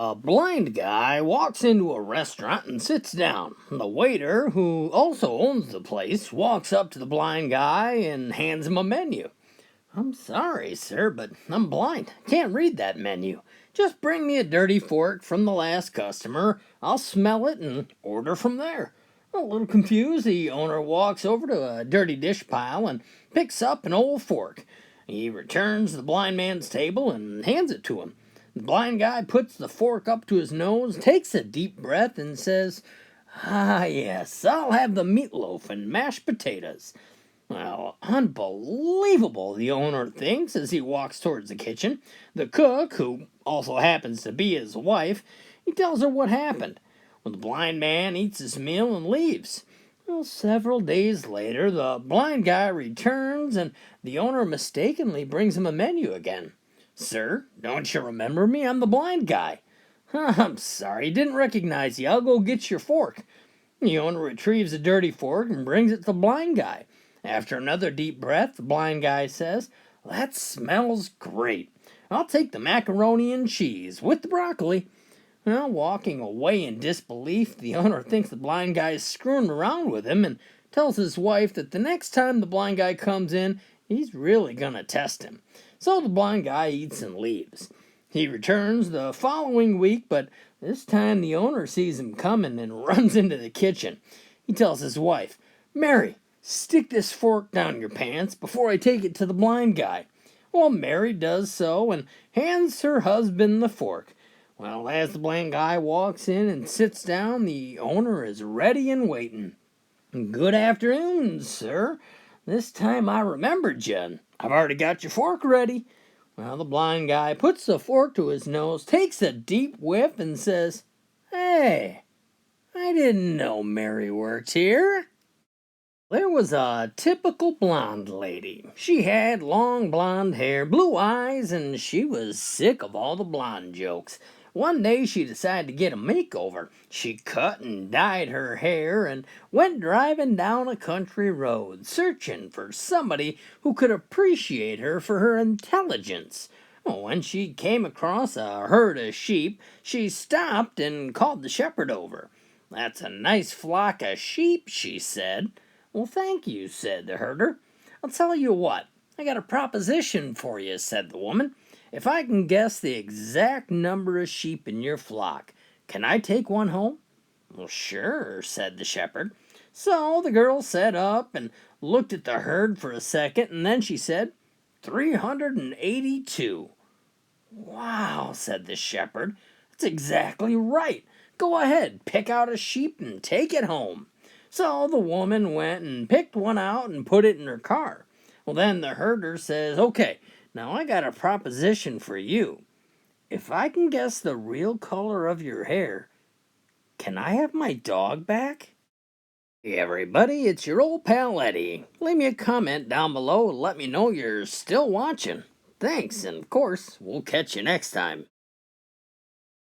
A blind guy walks into a restaurant and sits down. The waiter, who also owns the place, walks up to the blind guy and hands him a menu. "I'm sorry, sir, but I'm blind. Can't read that menu. Just bring me a dirty fork from the last customer. I'll smell it and order from there." A little confused, the owner walks over to a dirty dish pile and picks up an old fork. He returns the blind man's table and hands it to him. The blind guy puts the fork up to his nose, takes a deep breath, and says, "Ah, yes, I'll have the meatloaf and mashed potatoes." Well, unbelievable, the owner thinks as he walks towards the kitchen. The cook, who also happens to be his wife, he tells her what happened. Well, the blind man eats his meal and leaves. Well, several days later, the blind guy returns and the owner mistakenly brings him a menu again. "Sir, don't you remember me? I'm the blind guy." "I'm sorry, didn't recognize you. I'll go get your fork." The owner retrieves the dirty fork and brings it to the blind guy. After another deep breath, the blind guy says, "That smells great. I'll take the macaroni and cheese with the broccoli." Well, walking away in disbelief, the owner thinks the blind guy is screwing around with him and tells his wife that the next time the blind guy comes in, he's really gonna test him. So the blind guy eats and leaves. He returns the following week, but this time the owner sees him coming and runs into the kitchen. He tells his wife, "Mary, stick this fork down your pants before I take it to the blind guy." Well, Mary does so and hands her husband the fork. Well, as the blind guy walks in and sits down, the owner is ready and waiting. "Good afternoon, sir. This time I remembered you, and I've already got your fork ready." Well, the blind guy puts the fork to his nose, takes a deep whiff, and says, "Hey, I didn't know Mary worked here." There was a typical blonde lady. She had long blonde hair, blue eyes, and she was sick of all the blonde jokes. One day she decided to get a makeover. She cut and dyed her hair and went driving down a country road, searching for somebody who could appreciate her for her intelligence. When she came across a herd of sheep, she stopped and called the shepherd over. "That's a nice flock of sheep," she said. "Well, thank you," said the herder. "I'll tell you what, I got a proposition for you," said the woman. "If I can guess the exact number of sheep in your flock, can I take one home?" "Well, sure," said the shepherd. So the girl sat up and looked at the herd for a second, and then she said, 382. "Wow," said the shepherd. "That's exactly right. Go ahead, pick out a sheep and take it home." So the woman went and picked one out and put it in her car. Well, then the herder says, "Okay, now I got a proposition for you. If I can guess the real color of your hair, can I have my dog back?" Hey everybody, it's your old pal Eddie. Leave me a comment down below and let me know you're still watching. Thanks, and of course, we'll catch you next time.